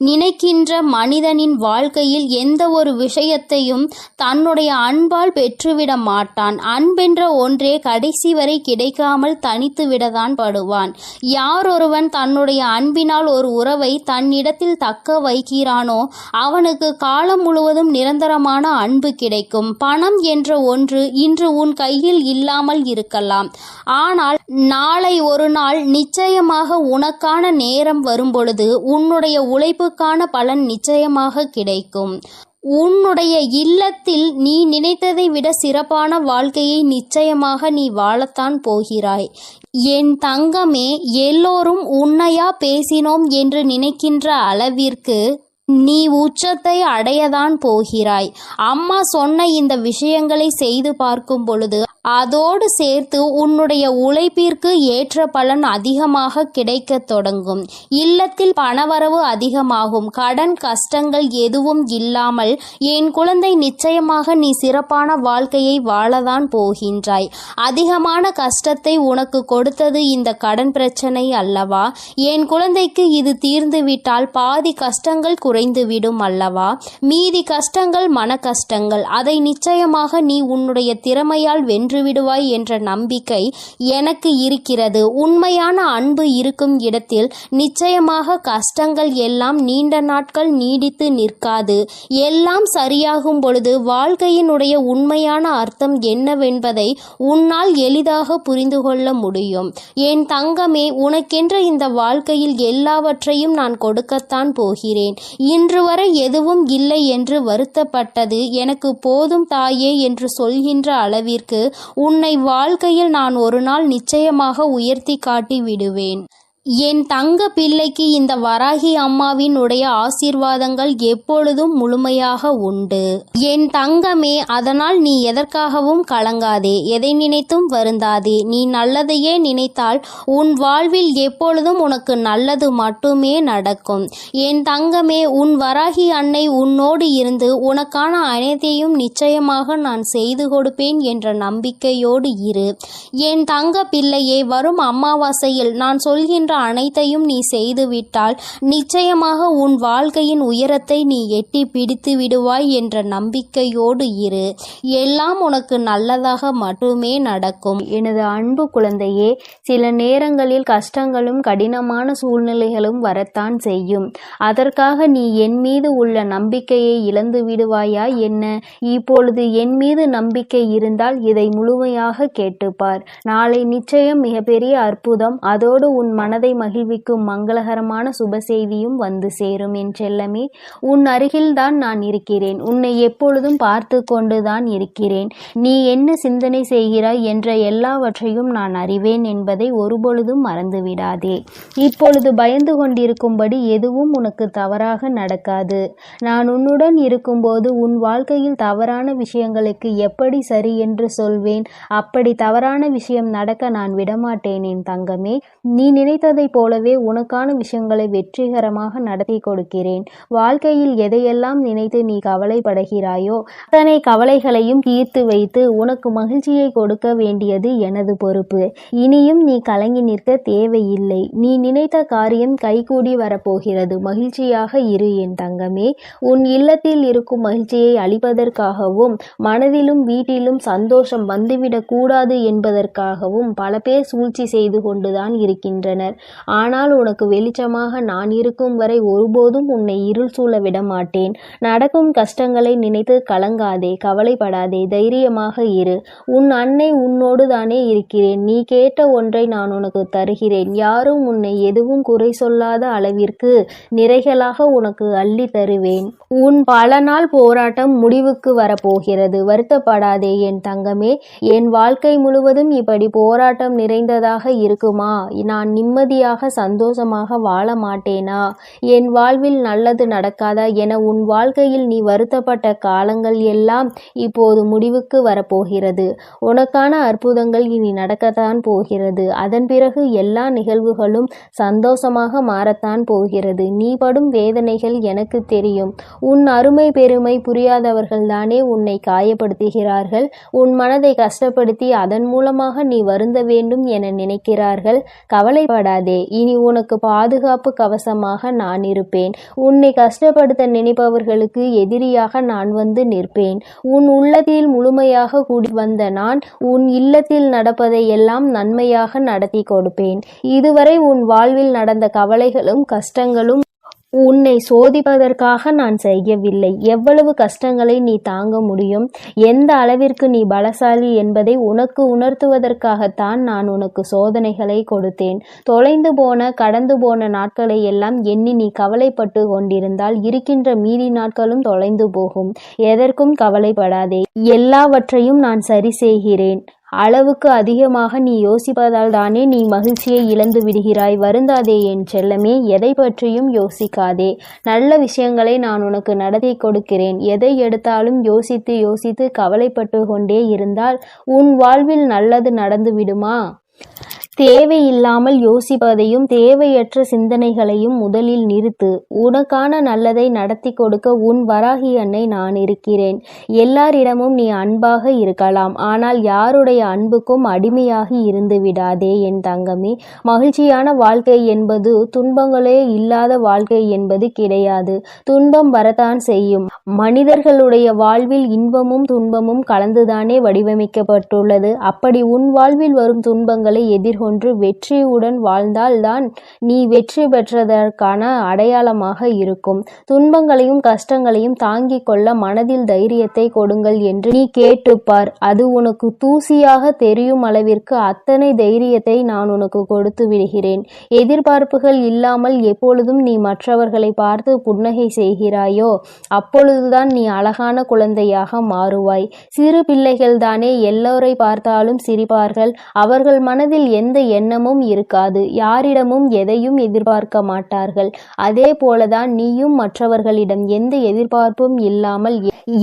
நினைக்கின்ற மனிதனின் வாழ்க்கையில் எந்த ஒரு விஷயத்தையும் தன்னுடைய அன்பால் பெற்றுவிட மாட்டான். அன்பென்ற ஒன்றே கடைசி வரை கிடைக்காமல் தனித்து விடத்தான் படுவான். யாரொருவன் தன்னுடைய அன்பினால் ஒரு உறவை தன்னிடத்தில் தக்க வைக்கிறானோ அவனுக்கு காலம் முழுவதும் நிரந்தரமான அன்பு கிடைக்கும். பணம் என்ற ஒன்று இன்று உன் கையில் இல்லாமல் இருக்கலாம், ஆனால் நாளை ஒரு நாள் நிச்சயமாக உனக்கான நேரம் வரும்பொழுது உன்னுடைய உழைப்புக்கான பலன் நிச்சயமாக கிடைக்கும். உன்னுடைய இல்லத்தில் நீ நினைத்ததை விட சிறப்பான வாழ்க்கையை நிச்சயமாக நீ வாழத்தான் போகிறாய். என் தங்கமே, எல்லோரும் உன்னையா பேசினோம் என்று நினைக்கின்ற அளவிற்கு நீ உச்சத்தை அடையதான் போகிறாய். அம்மா சொன்ன இந்த விஷயங்களை செய்து பார்க்கும் பொழுது அதோடு சேர்த்து உன்னுடைய உழைப்பிற்கு ஏற்ற பலன் அதிகமாக கிடைக்க தொடங்கும். இல்லத்தில் பணவரவு அதிகமாகும். கடன் கஷ்டங்கள் எதுவும் இல்லாமல் என் குழந்தை நிச்சயமாக நீ சிறப்பான வாழ்க்கையை வாழதான் போகின்றாய். அதிகமான கஷ்டத்தை உனக்கு கொடுத்தது இந்த கடன் பிரச்சனை அல்லவா? என் குழந்தைக்கு இது தீர்ந்துவிட்டால் பாதி கஷ்டங்கள் குறைந்துவிடும் அல்லவா? மீதி கஷ்டங்கள் மன கஷ்டங்கள். அதை நிச்சயமாக நீ உன்னுடைய திறமையால் வென்று விடுவாய் என்ற நம்பிக்கை எனக்கு இருக்கிறது. உண்மையான அன்பு இருக்கும் இடத்தில் நிச்சயமாக கஷ்டங்கள் எல்லாம் நீண்ட நாட்கள் நீடித்து நிற்காது. எல்லாம் சரியாகும் பொழுது வாழ்க்கையினுடைய உண்மையான அர்த்தம் என்னவென்பதை உன்னால் எளிதாக புரிந்து கொள்ள முடியும். என் தங்கமே, உனக்கென்ற இந்த வாழ்க்கையில் எல்லாவற்றையும் நான் கொடுக்கத்தான் போகிறேன். இன்று வரை எதுவும் இல்லை என்று வருத்தப்பட்டது எனக்கு போதும் தாயே என்று சொல்கின்ற அளவிற்கு உன்னை வாழ்க்கையில் நான் ஒரு நாள் நிச்சயமாக உயர்த்தி காட்டி விடுவேன். என் தங்க பிள்ளைக்கு இந்த வராகி அம்மாவின் உடைய ஆசீர்வாதங்கள் எப்பொழுதும் முழுமையாக உண்டு. என் தங்கமே, அதனால் நீ எதற்காகவும் கலங்காதே, எதை நினைத்தும் வருந்தாதே. நீ நல்லதையே நினைத்தால் உன் வாழ்வில் எப்பொழுதும் உனக்கு நல்லது மட்டுமே நடக்கும். என் தங்கமே, உன் வராகி அன்னை உன்னோடு இருந்து உனக்கான அனைத்தையும் நிச்சயமாக நான் செய்து கொடுப்பேன் என்ற நம்பிக்கையோடு இரு. என் தங்க பிள்ளையே, வரும் அமாவாசையில் நான் சொல்கின்ற அனைத்தையும் நீ செய்துவிட்டால் நிச்சயமாக உன் வாழ்க்கையின் உயரத்தை நீ எட்டி பிடித்து விடுவாய் என்ற நம்பிக்கையோடு இரு. எல்லாம் உனக்கு நல்லதாக மட்டுமே நடக்கும். எனது அன்பு குழந்தையே, சில நேரங்களில் கஷ்டங்களும் கடினமான சூழ்நிலைகளும் வரத்தான் செய்யும். அதற்காக நீ என் மீது உள்ள நம்பிக்கையை இழந்து விடுவாயா என்ன? இப்பொழுது என் மீது நம்பிக்கை இருந்தால் இதை முழுமையாக கேட்டுப்பார். நாளை நிச்சயம் மிகப்பெரிய அற்புதம், அதோடு உன் மனதை மகிழ்விக்கும் மங்களகரமான சுப செய்தியும் வந்து சேரும். என் செல்லமே, உன் அருகில்தான் நான் இருக்கிறேன். உன்னை எப்பொழுதும் பார்த்து கொண்டுதான் இருக்கிறேன். நீ என்ன சிந்தனை செய்கிறாய் என்ற எல்லாவற்றையும் நான் அறிவேன் என்பதை ஒருபொழுதும் மறந்துவிடாதே. இப்பொழுது பயந்து கொண்டிருக்கும்படி எதுவும் உனக்கு தவறாக நடக்காது. நான் உன்னுடன் இருக்கும்போது உன் வாழ்க்கையில் தவறான விஷயங்களுக்கு எப்படி சரி என்று சொல்வேன். அப்படி தவறான விஷயம் நடக்க நான் விடமாட்டேன். என் தங்கமே, நீ நினைத்ததை போலவே உனக்கான விஷயங்களை வெற்றிகரமாக நடத்தி கொடுக்கிறேன். வாழ்க்கையில் எதையெல்லாம் நினைத்து நீ கவலைப்படுகிறாயோ அத்தனை கவலைகளையும் தீர்த்து வைத்து உனக்கு மகிழ்ச்சியை கொடுக்க வேண்டியது எனது பொறுப்பு. இனியும் நீ கலங்கி நிற்க தேவையில்லை. நீ நினைத்த காரியம் கைகூடி வரப்போகிறது. மகிழ்ச்சியாக இரு என் தங்கமே. உன் இல்லத்தில் இருக்கும் மகிழ்ச்சியை அளிப்பதற்காகவும் மனதிலும் வீட்டிலும் சந்தோஷம் வந்துவிடக் கூடாது என்பதற்காகவும் பல பேர் சூழ்ச்சி செய்து கொண்டுதான் இருக்கின்றனர். ஆனால் உனக்கு வெளிச்சமாக நான் இருக்கும் வரை ஒருபோதும் உன்னை இருள் சூழ விட மாட்டேன். நடக்கும் கஷ்டங்களை நினைத்து கலங்காதே, கவலைப்படாதே, தைரியமாக இரு. உன் அன்னை உன்னோடு தானே இருக்கிறேன். நீ கேட்ட ஒன்றை நான் உனக்கு தருகிறேன். யாரும் உன்னை எதுவும் குறை சொல்லாத அளவிற்கு நிறைகளாக உனக்கு அள்ளி தருவேன். உன் பல நாள் போராட்டம் முடிவுக்கு வரப்போகிறது. வருத்தப்படாதே என் தங்கமே. என் வாழ்க்கை முழுவதும் இப்படி போராட்டம் நிறைந்ததாக இருக்குமா? நான் நிம்மதி நிம்மதியாக சந்தோஷமாக வாழ மாட்டேனா? என் வாழ்வில் நல்லது நடக்காதா என உன் வாழ்க்கையில் நீ வருத்தப்பட்ட காலங்கள் எல்லாம் இப்போது முடிவுக்கு வரப்போகிறது. உனக்கான அற்புதங்கள் இனி நடக்கத்தான் போகிறது. அதன் பிறகு எல்லா நிகழ்வுகளும் சந்தோஷமாக மாறத்தான் போகிறது. நீ படும் வேதனைகள் எனக்கு தெரியும். உன் அருமை பெருமை புரியாதவர்கள்தானே உன்னை காயப்படுத்துகிறார்கள். உன் மனதை கஷ்டப்படுத்தி அதன் மூலமாக நீ வருந்த வேண்டும் என நினைக்கிறார்கள். கவலைப்படாதே, இனி உனக்கு பாதுகாப்பு கவசமாக நான் இருப்பேன். உன்னை கஷ்டப்படுத்த நினைப்பவர்களுக்கு எதிரியாக நான் வந்து நிற்பேன். உன் உள்ளத்தில் முழுமையாக கூடி வந்த நான் உன் இல்லத்தில் நடப்பதை எல்லாம் நன்மையாக நடத்தி கொடுப்பேன். இதுவரை உன் வாழ்வில் நடந்த கவலைகளும் கஷ்டங்களும் உன்னை சோதிப்பதற்காக நான் செய்யவில்லை. எவ்வளவு கஷ்டங்களை நீ தாங்க முடியும், எந்த அளவிற்கு நீ பலசாலி என்பதை உனக்கு உணர்த்துவதற்காகத்தான் நான் உனக்கு சோதனைகளை கொடுத்தேன். தொலைந்து போன கடந்து போன நாட்களை எல்லாம் எண்ணி நீ கவலைப்பட்டு கொண்டிருந்தால் இருக்கின்ற மீதி நாட்களும் தொலைந்து போகும். எதற்கும் கவலைப்படாதே, எல்லாவற்றையும் நான் சரி செய்கிறேன். அளவுக்கு அதிகமாக நீ யோசிப்பதால் தானே நீ மகிழ்ச்சியை இழந்து விடுகிறாய். வருந்தாதே என் செல்லமே, எதை பற்றியும் யோசிக்காதே. நல்ல விஷயங்களை நான் உனக்கு நடத்தி கொடுக்கிறேன். எதை எடுத்தாலும் யோசித்து யோசித்து கவலைப்பட்டு கொண்டே இருந்தால் உன் வாழ்வில் நல்லது நடந்து விடுமா? தேவையில்லாமல் யோசிப்பதையும் தேவையற்ற சிந்தனைகளையும் முதலில் நிறுத்து. உனக்கான நல்லதை நடத்தி கொடுக்க உன் வராகி அன்னை நான் இருக்கிறேன். எல்லாரிடமும் நீ அன்பாக இருக்கலாம், ஆனால் யாருடைய அன்புக்கும் அடிமையாகி இருந்து விடாதே என் தங்கமே. மகிழ்ச்சியான வாழ்க்கை என்பது துன்பங்களே இல்லாத வாழ்க்கை என்பது கிடையாது. துன்பம் வரத்தான் செய்யும். மனிதர்களுடைய வாழ்வில் இன்பமும் துன்பமும் கலந்துதானே வடிவமைக்கப்பட்டுள்ளது. அப்படி உன் வாழ்வில் வரும் துன்பங்களை எதிர்கொண்டு வெற்றியுடன் வாழ்ந்தால்தான் நீ வெற்றி பெற்றதற்கான அடையாளமாக இருக்கும். துன்பங்களையும் கஷ்டங்களையும் தாங்கிக் கொள்ள மனதில் தைரியத்தை கொடுங்கள் என்று நீ கேட்டுப்பார். அது உனக்கு தூசியாக தெரியும் அளவிற்கு அத்தனை தைரியத்தை நான் உனக்கு கொடுத்து விடுகிறேன். எதிர்பார்ப்புகள் இல்லாமல் எப்பொழுதும் நீ மற்றவர்களை பார்த்து புன்னகை செய்கிறாயோ அப்பொழுதுதான் நீ அழகான குழந்தையாக மாறுவாய். சிறு பிள்ளைகள் தானே எல்லோரை பார்த்தாலும் சிரிப்பார்கள். அவர்கள் மனதில் எந்த எண்ணமும் இருக்காது. யாரிடமும் எதையும் எதிர்பார்க்க மாட்டார்கள். அதே போலதான் நீயும் மற்றவர்களிடம் எந்த எதிர்பார்ப்பும் இல்லாமல்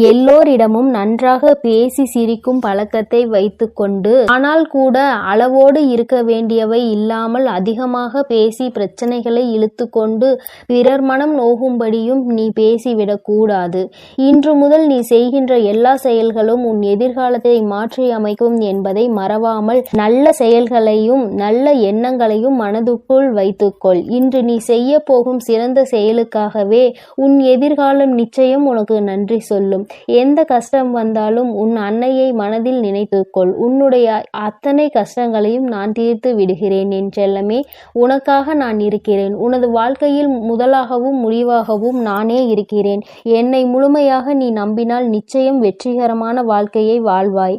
எல்லோரிடமும் நன்றாக பேசி சிரிக்கும் பழக்கத்தை வைத்துக்கொண்டு, ஆனால் கூட அளவோடு இருக்க வேண்டியவை இல்லாமல் அதிகமாக பேசி பிரச்சனைகளை இழுத்து கொண்டு பிறர் மனம் நோகும்படியும் நீ பேசிவிடக் கூடாது. இன்று முதல் நீ செய்கின்ற எல்லா செயல்களும் உன் எதிர்காலத்தை மாற்றி அமைக்கும் என்பதை மறவாமல் நல்ல செயல்களையும் நல்ல எண்ணங்களையும் மனதுக்குள் வைத்துக்கொள். இன்று நீ செய்ய போகும் சிறந்த செயலுக்காகவே உன் எதிர்காலம் நிச்சயம் உனக்கு நன்றி சொல்லும். எந்த கஷ்டம் வந்தாலும் உன் அன்னையை மனதில் நினைத்துக்கொள். உன்னுடைய அத்தனை கஷ்டங்களையும் நான் தீர்த்து விடுகிறேன் என் செல்லமே. உனக்காக நான் இருக்கிறேன். உனது வாழ்க்கையில் முதலாகவும் முடிவாகவும் நானே இருக்கிறேன். என்னை முழுமையாக நீ நம்பினால் நிச்சயம் வெற்றிகரமான வாழ்க்கையை வாழ்வாய்.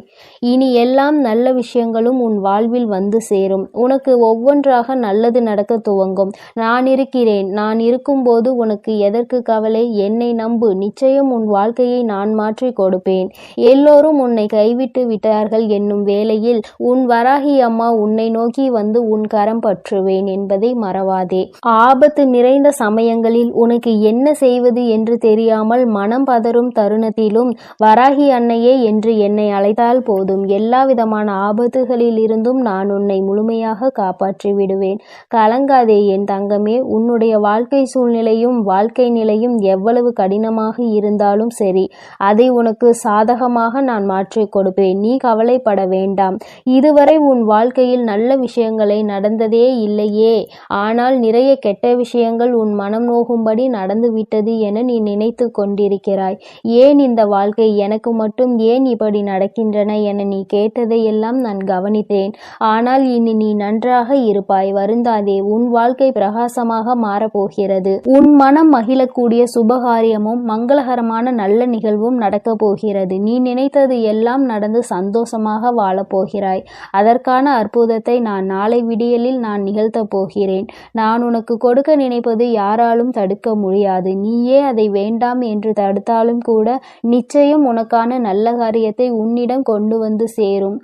இனி எல்லாம் நல்ல விஷயங்களும் உன் வாழ்வில் வந்து சேரும். உனக்கு ஒவ்வொன்றாக நல்லது நடக்க துவங்கும். நான் இருக்கிறேன். நான் இருக்கும்போது உனக்கு எதற்கு கவலை? என்னை நம்பு. நிச்சயம் உன் வாழ்க்கையை நான் மாற்றி கொடுப்பேன். எல்லோரும் உன்னை கைவிட்டு விட்டார்கள் என்னும் வேளையில் உன் வராகி அம்மா உன்னை நோக்கி வந்து உன் கரம் பற்றுவேன் என்பதை மறவாதே. ஆபத்து நிறைந்த சமயங்களில் உனக்கு என்ன செய்வது என்று தெரியாமல் மனம் பதறும் தருணத்திலும் வராகி அன்னையே என்று என்னை அழைத்தால் போதும். எல்லா விதமான ஆபத்துகளில் இருந்தும் நான் உன்னை முழுமையாக காப்பாற்றி விடுவேன். கலங்காதே என் தங்கமே. உன்னுடைய வாழ்க்கை சூழ்நிலையும் வாழ்க்கை நிலையும் எவ்வளவு கடினமாக இருந்தாலும் சரி, அதை உனக்கு சாதகமாக நான் மாற்றிக் கொடுப்பேன். நீ கவலைப்பட வேண்டாம். இதுவரை உன் வாழ்க்கையில் நல்ல விஷயங்களை நடந்ததே இல்லையே, ஆனால் நிறைய கெட்ட விஷயங்கள் உன் மனம் நோகும்படி நடந்துவிட்டது என நீ நினைத்து கொண்டிருக்கிறாய். ஏன் இந்த வாழ்க்கை எனக்கு மட்டும் ஏன் இப்படி நடக்கின்றன என நீ கேட்டதையெல்லாம் நான் கவனித்தேன். ஆனால் இனி நீ நன்றாக இருப்பாய். வருந்தாதே. உன் வாழ்க்கை பிரகாசமாக மாறப்போகிறது. உன் மனம் மகிழக்கூடிய சுபகாரியமும் மங்களகரமான நல்ல நிகழ்வும் நடக்கப் போகிறது. நீ நினைத்தது எல்லாம் நடந்து சந்தோஷமாக வாழப்போகிறாய். அதற்கான அற்புதத்தை நான் நாளை விடியலில் நான் நிகழ்த்தப் போகிறேன். நான் உனக்கு கொடுக்க நினைப்பது யாராலும் தடுக்க முடியாது. நீயே அதை வேண்டாம் என்று தடுத்தாலும் கூட நிச்சயம் உனக்கான நல்ல காரியத்தை உன்னிடம் கொண்டு வந்து சேரும்.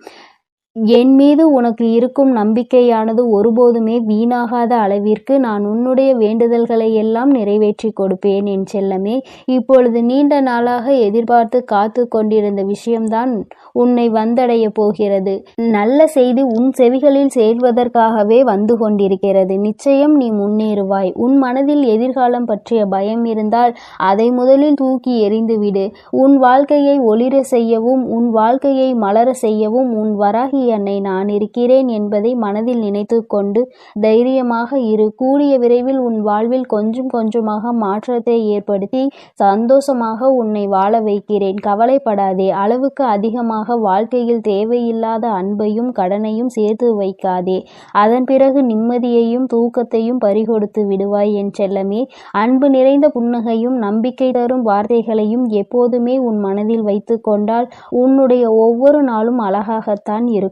என் மீது உனக்கு இருக்கும் நம்பிக்கையானது ஒருபோதுமே வீணாகாத அளவிற்கு நான் உன்னுடைய வேண்டுதல்களை எல்லாம் நிறைவேற்றி கொடுப்பேன் என் செல்லமே. இப்பொழுது நீண்ட நாளாக எதிர்பார்த்து காத்து கொண்டிருந்த விஷயம்தான் உன்னை வந்தடைய போகிறது. நல்ல செய்தி உன் செவிகளில் சேர்வதற்காகவே வந்து கொண்டிருக்கிறது. நிச்சயம் நீ முன்னேறுவாய். உன் மனதில் எதிர்காலம் பற்றிய பயம் இருந்தால் அதை முதலில் தூக்கி எறிந்துவிடு. உன் வாழ்க்கையை ஒளிர செய்யவும் உன் வாழ்க்கையை மலர செய்யவும் உன் வராகி அன்னை நான் இருக்கிறேன் என்பதை மனதில் நினைத்து கொண்டு தைரியமாக இரு. கூடிய விரைவில் உன் வாழ்வில் கொஞ்சம் கொஞ்சமாக மாற்றத்தை ஏற்படுத்தி சந்தோஷமாக உன்னை வாழ வைக்கிறேன். கவலைப்படாதே. அளவுக்கு அதிகமாக வாழ்க்கையில் தேவையில்லாத அன்பையும் கடனையும் சேர்த்து வைக்காதே. அதன் பிறகு நிம்மதியையும் தூக்கத்தையும் பறிகொடுத்து விடுவாய் என் செல்லமே. அன்பு நிறைந்த புன்னகையும் நம்பிக்கை தரும் வார்த்தைகளையும் எப்போதுமே உன் மனதில் வைத்து கொண்டால் உன்னுடைய ஒவ்வொரு நாளும் அழகாகத்தான் இருக்கும்.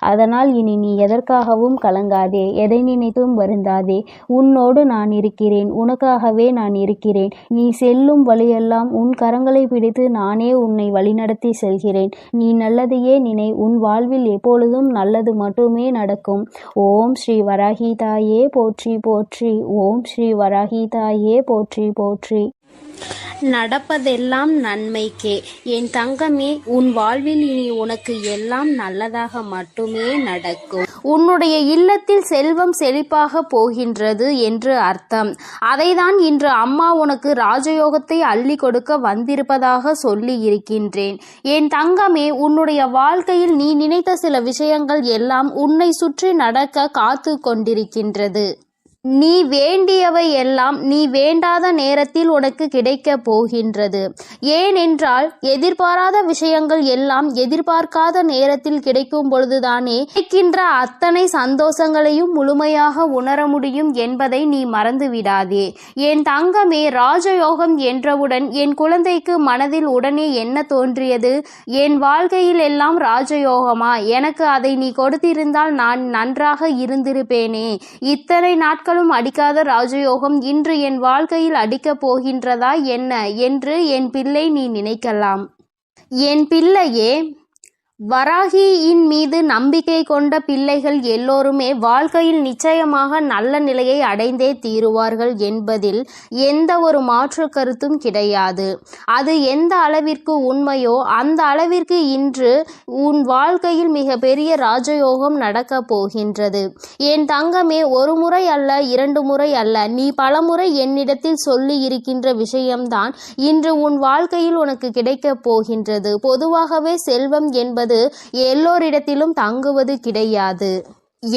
அதனால் இனி நீ எதற்காகவும் கலங்காதே. எதை நினைத்தும் வருந்தாதே. உன்னோடு நான் இருக்கிறேன். உனக்காகவே நான் இருக்கிறேன். நீ செல்லும் வழியெல்லாம் உன் கரங்களை பிடித்து நானே உன்னை வழிநடத்தி செல்கிறேன். நீ நல்லதையே நினை. உன் வாழ்வில் எப்பொழுதும் நல்லது மட்டுமே நடக்கும். ஓம் ஸ்ரீ வராகி தாயே போற்றி போற்றி. ஓம் ஸ்ரீ வராகி தாயே போற்றி போற்றி. நடப்பதெல்லாம் நன்மைக்கே. என் தங்கமே, உன் வாழ்வில் இனி உனக்கு எல்லாம் நல்லதாக மட்டுமே நடக்கும். உன்னுடைய இல்லத்தில் செல்வம் செழிப்பாக போகின்றது என்று அர்த்தம். அதைதான் இன்று அம்மா உனக்கு ராஜயோகத்தை அள்ளி கொடுக்க வந்திருப்பதாக சொல்லி இருக்கின்றேன். என் தங்கமே, உன்னுடைய வாழ்க்கையில் நீ நினைத்த சில விஷயங்கள் எல்லாம் உன்னை சுற்றி நடக்க காத்து கொண்டிருக்கின்றது. நீ வேண்டியவை எல்லாம் நீ வேண்டாத நேரத்தில் உனக்கு கிடைக்க போகின்றது. ஏனென்றால் எதிர்பாராத விஷயங்கள் எல்லாம் எதிர்பார்க்காத நேரத்தில் கிடைக்கும் பொழுதுதானே கிடைக்கின்ற அத்தனை சந்தோஷங்களையும் முழுமையாக உணர முடியும் என்பதை நீ மறந்து விடாதே. என் தங்கமே, ராஜயோகம் என்றவுடன் என் குழந்தைக்கு மனதில் உடனே என்ன தோன்றியது? என் வாழ்க்கையில் எல்லாம் ராஜயோகமா? எனக்கு அதை நீ கொடுத்திருந்தால் நான் நன்றாக இருந்திருப்பேனே. இத்தனை நாட்கள் அடிக்காத ராஜயோகம் இன்று என் வாழ்க்கையில் அடிக்கப் போகின்றதா என்ன என்று என் பிள்ளை நீ நினைக்கலாம். என் பிள்ளையே, வராகியின் மீது நம்பிக்கை கொண்ட பிள்ளைகள் எல்லோருமே வாழ்க்கையில் நிச்சயமாக நல்ல நிலையை அடைந்தே தீருவார்கள் என்பதில் எந்த ஒரு மாற்று கருத்தும் கிடையாது. அது எந்த அளவிற்கு உண்மையோ அந்த அளவிற்கு இன்று உன் வாழ்க்கையில் மிக பெரிய ராஜயோகம் நடக்கப் போகின்றது. என் தங்கமே, ஒரு முறை அல்ல, 2 முறை அல்ல, நீ பலமுறை என்னிடத்தில் சொல்லி இருக்கின்ற விஷயம்தான் இன்று உன் வாழ்க்கையில் உனக்கு கிடைக்கப் போகின்றது. பொதுவாகவே செல்வம் என்பது எல்லோரிடத்திலும் தங்குவது கிடையாது.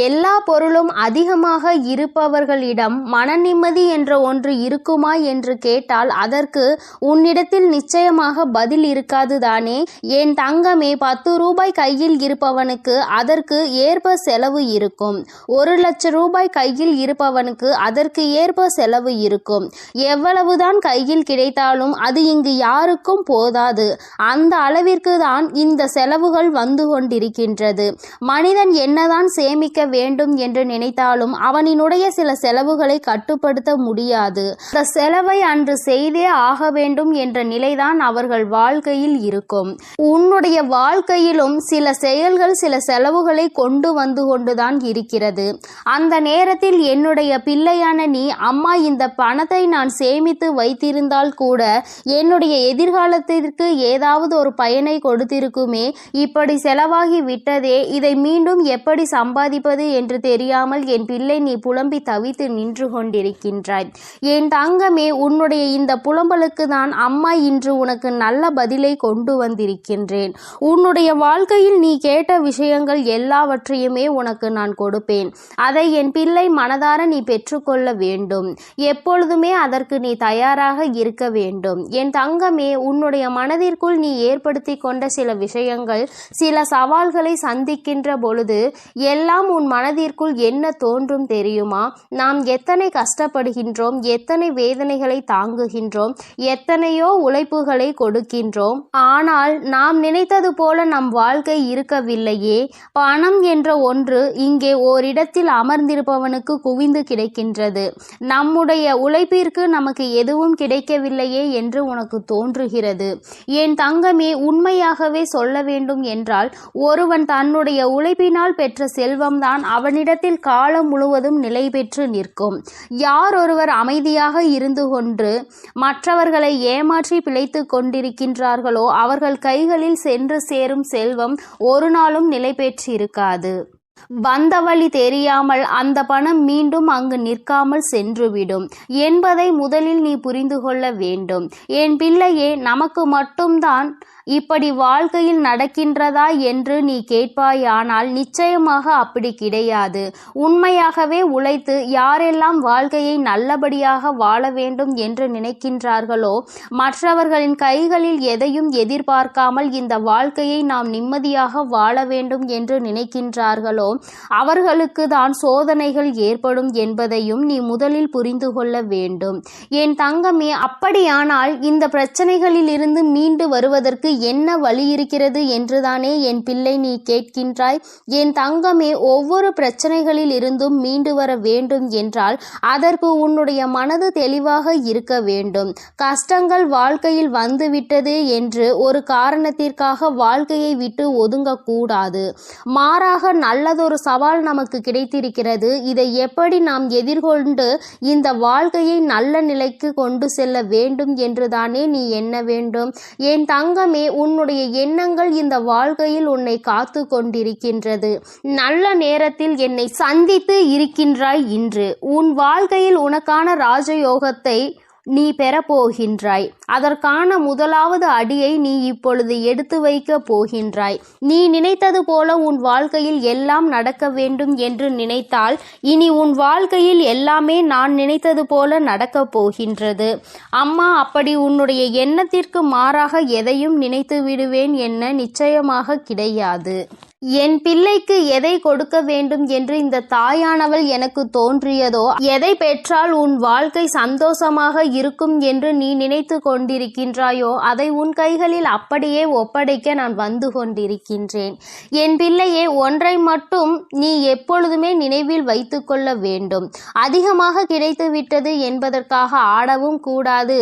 எல்லா பொருளும் அதிகமாக இருப்பவர்களிடம் மன நிம்மதி என்ற ஒன்று இருக்குமா என்று கேட்டால் அதற்கு உன்னிடத்தில் நிச்சயமாக பதில் இருக்காது தானே. என் தங்கமே, 10 ரூபாய் கையில் இருப்பவனுக்கு அதற்கு ஏற்ப செலவு இருக்கும். 1 லட்சம் ரூபாய் கையில் இருப்பவனுக்கு அதற்கு ஏற்ப செலவு இருக்கும். எவ்வளவுதான் கையில் கிடைத்தாலும் அது இங்கு யாருக்கும் போதாது. அந்த அளவிற்கு தான் இந்த செலவுகள் வந்து கொண்டிருக்கின்றது. மனிதன் என்னதான் சேமிக்க வேண்டும் என்று நினைத்தாலும் அவனினுடைய சில செலவுகளை கட்டுப்படுத்த முடியாது. அந்த செலவை அன்று செய்தே ஆக வேண்டும் என்ற நிலைதான் அவர்கள் வாழ்க்கையில் இருக்கும். உன்னுடைய வாழ்க்கையிலும் சில செயல்கள் சில செலவுகளை கொண்டு வந்து கொண்டுதான் இருக்கிறது. அந்த நேரத்தில் என்னுடைய பிள்ளையான நீ, அம்மா இந்த பணத்தை நான் சேமித்து வைத்திருந்தால் கூட என்னுடைய எதிர்காலத்திற்கு ஏதாவது ஒரு பயனை கொடுத்திருக்குமே, இப்படி செலவாகி விட்டதே, இதை மீண்டும் எப்படி சம்பாதிப்பது என்று தெரியாமல் என் பிள்ளை நீ புலம்பி தவித்து நின்று கொண்டிருக்கின்றாய். என் தங்கமே, உன்னுடைய இந்த புலம்பலுக்கு தான் அம்மா இன்று உனக்கு நல்ல பதிலை கொண்டு வந்திருக்கின்றேன். உன்னுடைய வாழ்க்கையில் நீ கேட்ட விஷயங்கள் எல்லாவற்றையுமே உனக்கு நான் கொடுப்பேன். அதை என் பிள்ளை மனதார நீ பெற்றுக்கொள்ள வேண்டும். எப்பொழுதுமே அதற்கு நீ தயாராக இருக்க வேண்டும். என் தங்கமே, உன்னுடைய மனதிற்குள் நீ ஏற்படுத்தி கொண்ட சில விஷயங்கள் சில சவால்களை சந்திக்கின்ற பொழுது எல்லாம் உன் மனதிற்குள் என்ன தோன்றும் தெரியுமா? நாம் எத்தனை கஷ்டப்படுகின்றோம், எத்தனை வேதனைகளை தாங்குகின்றோம், எத்தனையோ உழைப்புகளை கொடுக்கின்றோம். ஆனால் நாம் நினைத்தது போல நம் வாழ்க்கை இருக்கவில்லையே. பணம் என்ற ஒன்று இங்கே ஓரிடத்தில் அமர்ந்திருப்பவனுக்கு குவிந்து கிடைக்கின்றது. நம்முடைய உழைப்பிற்கு நமக்கு எதுவும் கிடைக்கவில்லையே என்று உனக்கு தோன்றுகிறது. என் தங்கமே, உண்மையாகவே சொல்ல வேண்டும் என்றால் ஒருவன் தன்னுடைய உழைப்பினால் பெற்ற செல்வம்தான் அவனிடத்தில் காலம் முழுவதும் நிலை பெற்று நிற்கும். யார் ஒருவர் அமைதியாக இருந்து கொண்டு மற்றவர்களை ஏமாற்றி பிழைத்து கொண்டிருக்கின்றார்களோ அவர்கள் கைகளில் சென்று சேரும் செல்வம் ஒரு நாளும் நிலை பெற்றிருக்காது. வந்த வழி தெரியாமல் அந்த பணம் மீண்டும் அங்கு நிற்காமல் சென்றுவிடும் என்பதை முதலில் நீ புரிந்து கொள்ள வேண்டும். என் பிள்ளையே, நமக்கு மட்டும்தான் இப்படி வாழ்க்கையில் நடக்கின்றதா என்று நீ கேட்பாயானால் நிச்சயமாக அப்படி கிடையாது. உண்மையாகவே உழைத்து யாரெல்லாம் வாழ்க்கையை நல்லபடியாக வாழ வேண்டும் என்று நினைக்கின்றார்களோ, மற்றவர்களின் கைகளில் எதையும் எதிர்பார்க்காமல் இந்த வாழ்க்கையை நாம் நிம்மதியாக வாழ வேண்டும் என்று நினைக்கின்றார்களோ அவர்களுக்கு தான் சோதனைகள் ஏற்படும் என்பதையும் நீ முதலில் புரிந்து கொள்ள வேண்டும். என் தங்கமே, அப்படியானால் இந்த பிரச்சனைகளில் இருந்து மீண்டு வருவதற்கு என்ன வழி இருக்கிறது என்றுதானே என் பிள்ளை நீ கேட்கின்றாய். என் தங்கமே, ஒவ்வொரு பிரச்சனைகளில் இருந்தும் மீண்டு வர வேண்டும் என்றால் அதற்கு உன்னுடைய மனது தெளிவாக இருக்க வேண்டும். கஷ்டங்கள் வாழ்க்கையில் வந்துவிட்டது என்று ஒரு காரணத்திற்காக வாழ்க்கையை விட்டு ஒதுங்கக்கூடாது. மாறாக நல்லதொரு சவால் நமக்கு கிடைத்திருக்கிறது. இதை எப்படி நாம் எதிர்கொண்டு இந்த வாழ்க்கையை நல்ல நிலைக்கு கொண்டு செல்ல வேண்டும் என்றுதானே நீ எண்ண வேண்டும். என் தங்கமே, உன்னுடைய எண்ணங்கள் இந்த வாழ்க்கையில் உன்னை காத்து கொண்டிருக்கின்றது. நல்ல நேரத்தில் என்னை சந்தித்து இருக்கின்றாய். இன்று உன் வாழ்க்கையில் உனக்கான ராஜயோகத்தை நீ பெறப்போகின்றாய். அதற்கான முதலாவது அடியை நீ இப்பொழுது எடுத்து வைக்க போகின்றாய். நீ நினைத்தது போல உன் வாழ்க்கையில் எல்லாம் நடக்க வேண்டும் என்று நினைத்தால் இனி உன் வாழ்க்கையில் எல்லாமே நான் நினைத்தது போல நடக்கப் போகின்றது. அம்மா, அப்படி உன்னுடைய எண்ணத்திற்கு மாறாக எதையும் நினைத்து விடுவேன் என்ன நிச்சயமாக கிடையாது. என் பிள்ளைக்கு எதை கொடுக்க வேண்டும் என்று இந்த தாயானவள் எனக்கு தோன்றியதோ, எதை பெற்றால் உன் வாழ்க்கை சந்தோஷமாக இருக்கும் என்று நீ நினைத்து கொண்டிருக்கின்றாயோ அதை உன் கைகளில் அப்படியே ஒப்படைக்க நான் வந்து கொண்டிருக்கின்றேன். என் பிள்ளையே, ஒன்றை மட்டும் நீ எப்பொழுதுமே நினைவில் வைத்து கொள்ள வேண்டும். அதிகமாக கிடைத்து விட்டது என்பதற்காக ஆடவும் கூடாது.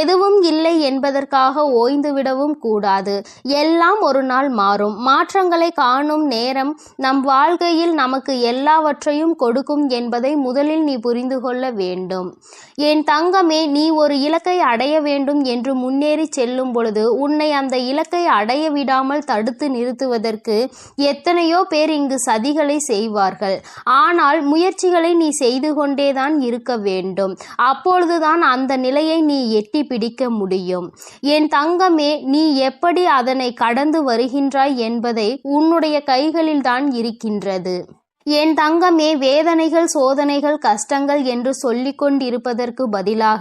எதுவும் இல்லை என்பதற்காக ஓய்ந்து விடவும் கூடாது. எல்லாம் ஒரு நாள் மாறும். மாற்றங்களை காணும் நேரம் நம் வாழ்க்கையில் நமக்கு எல்லாவற்றையும் கொடுக்கும் என்பதை முதலில் நீ புரிந்து கொள்ள வேண்டும். என் தங்கமே, நீ ஒரு இலக்கை அடைய வேண்டும் என்று முன்னேறி செல்லும் பொழுது உன்னை அந்த இலக்கை அடைய விடாமல் தடுத்து நிறுத்துவதற்கு எத்தனையோ பேர் இங்கு சதிகளை செய்வார்கள். ஆனால் முயற்சிகளை நீ செய்து கொண்டேதான் இருக்க வேண்டும். அப்பொழுதுதான் அந்த நிலையை நீ எட்டி பிடிக்க முடியும். என் தங்கமே, நீ எப்படி அதனை கடந்து வருகின்றாய் என்பதை உன்னுடைய கைகளில் தான் இருக்கின்றது. என் தங்கமே, வேதனைகள், சோதனைகள், கஷ்டங்கள் என்று சொல்லிக் கொண்டிருப்பதற்கு பதிலாக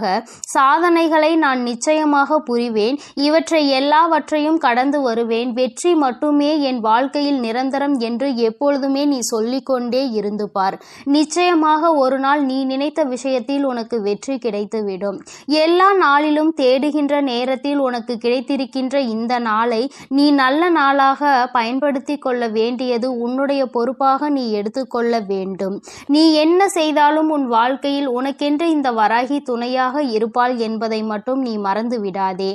சாதனைகளை நான் நிச்சயமாக புரிவேன். இவற்றை எல்லாவற்றையும் கடந்து வருவேன். வெற்றி மட்டுமே என் வாழ்க்கையில் நிரந்தரம் என்று எப்பொழுதுமே நீ சொல்லிக்கொண்டே இருந்து பார். நிச்சயமாக ஒரு நாள் நீ நினைத்த விஷயத்தில் உனக்கு வெற்றி கிடைத்துவிடும். எல்லா நாளிலும் தேடுகின்ற நேரத்தில் உனக்கு கிடைத்திருக்கின்ற இந்த நாளை நீ நல்ல நாளாக பயன்படுத்தி கொள்ள வேண்டியது உன்னுடைய பொறுப்பாக நீ எடுத்துக்கொள்ள வேண்டும். நீ என்ன செய்தாலும் உன் வாழ்க்கையில் உனக்கென்று இந்த வராகி துணையாக இருப்பாள் என்பதை மட்டும் நீ மறந்து விடாதே.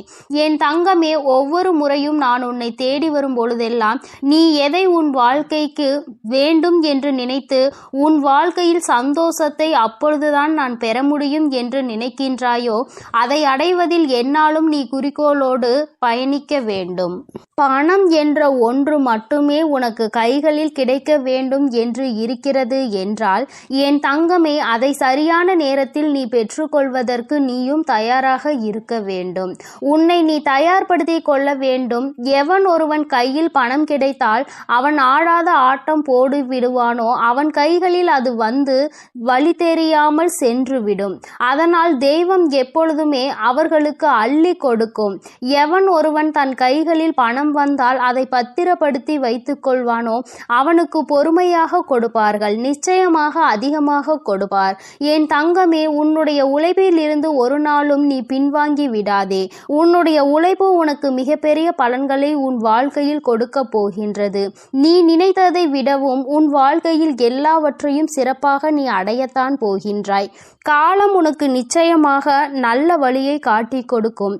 என் தங்கமே, ஒவ்வொரு முறையும் நான் உன்னை தேடி வரும் பொழுதெல்லாம் நீ எதை உன் வாழ்க்கைக்கு வேண்டும் என்று நினைத்து உன் வாழ்க்கையில் சந்தோஷத்தை அப்பொழுதுதான் நான் பெற முடியும் என்று நினைக்கின்றாயோ அதை அடைவதில் என்னாலும் நீ குறிக்கோளோடு பயணிக்க வேண்டும். பணம் என்ற ஒன்று மட்டுமே உனக்கு கைகளில் கிடைக்க வேண்டும் என்று இருக்கிறது என்றால் என் தங்கமே, அதை சரியான நேரத்தில் நீ பெற்றுக்கொள்வதற்கு நீயும் தயாராக இருக்க வேண்டும். உன்னை நீ தயார்படுத்தி கொள்ள வேண்டும். எவன் ஒருவன் கையில் பணம் கிடைத்தால் அவன் ஆடாத ஆட்டம் போடு விடுவானோ அவன் கைகளில் அது வந்து வழி தெரியாமல் சென்றுவிடும். அதனால் தெய்வம் எப்பொழுதுமே அவர்களுக்கு அள்ளி கொடுக்கும். எவன் ஒருவன் தன் கைகளில் பணம் வந்தால் அதை பத்திரப்படுத்தி வைத்துக் கொள்வானோ அவனுக்கு பொறுமையாக கொடுப்பார்கள், நிச்சயமாக அதிகமாக கொடுப்பார். என் தங்கமே, உன்னுடைய உழைப்பில் இருந்து ஒரு நாளும் நீ பின்வாங்கி விடாதே. உன்னுடைய உழைப்பு உனக்கு மிகப்பெரிய பலன்களை உன் வாழ்க்கையில் கொடுக்க போகின்றது. நீ நினைத்ததை விடவும் உன் வாழ்க்கையில் எல்லாவற்றையும் சிறப்பாக நீ அடையத்தான் போகின்றாய். காலம் உனக்கு நிச்சயமாக நல்ல வழியை காட்டி கொடுக்கும்.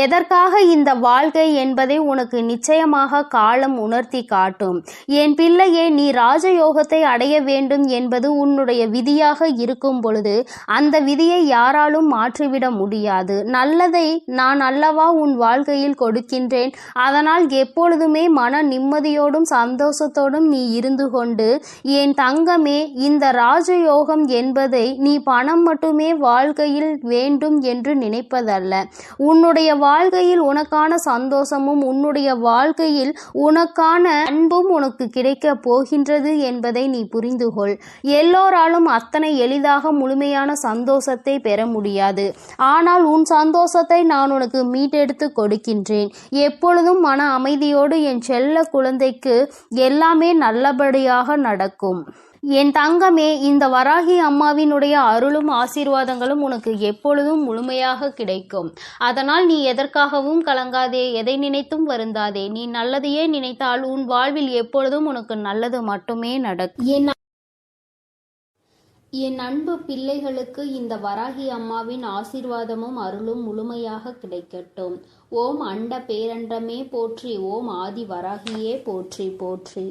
எதற்காக இந்த வாழ்க்கை என்பதை உனக்கு நிச்சயமாக காலம் உணர்த்தி காட்டும். என் பிள்ளையே, நீ ராஜயோகத்தை அடைய வேண்டும் என்பது உன்னுடைய விதியாக இருக்கும் பொழுது அந்த விதியை யாராலும் மாற்றிவிட முடியாது. நல்லதை நான் அல்லவா உன் வாழ்க்கையில் கொடுக்கின்றேன். அதனால் எப்பொழுதுமே மன நிம்மதியோடும் சந்தோஷத்தோடும் நீ இருந்து கொண்டு, என் தங்கமே, இந்த ராஜயோகம் என்பதை நீ பணம் மட்டுமே வாழ்க்கையில் வேண்டும் என்று நினைப்பதல்ல. உன்னுடைய வாழ்க்கையில் உனக்கான சந்தோஷமும் உன்னுடைய வாழ்க்கையில் உனக்கான அன்பும் உனக்கு கிடைக்க போகின்றது என்பதை நீ புரிந்து கொள். எல்லோராலும் அத்தனை எளிதாக முழுமையான சந்தோஷத்தை பெற முடியாது. ஆனால் உன் சந்தோஷத்தை நான் உனக்கு மீட்டெடுத்து கொடுக்கின்றேன். எப்பொழுதும் மன அமைதியோடு என் செல்ல குழந்தைக்கு எல்லாமே நல்லபடியாக நடக்கும். என் தங்கமே, இந்த வராகி அம்மாவினுடைய அருளும் ஆசீர்வாதங்களும் உனக்கு எப்பொழுதும் முழுமையாக கிடைக்கும். அதனால் நீ எதற்காகவும் கலங்காதே, எதை நினைத்தும் வருந்தாதே. நீ நல்லதையே நினைத்தால் உன் வாழ்வில் எப்பொழுதும் உனக்கு நல்லது மட்டுமே நடக்கும். என் அன்பு பிள்ளைகளுக்கு இந்த வராகி அம்மாவின் ஆசீர்வாதமும் அருளும் முழுமையாக கிடைக்கட்டும். ஓம் அண்ட பேரண்டமே போற்றி, ஓம் ஆதி வராகியே போற்றி போற்றி.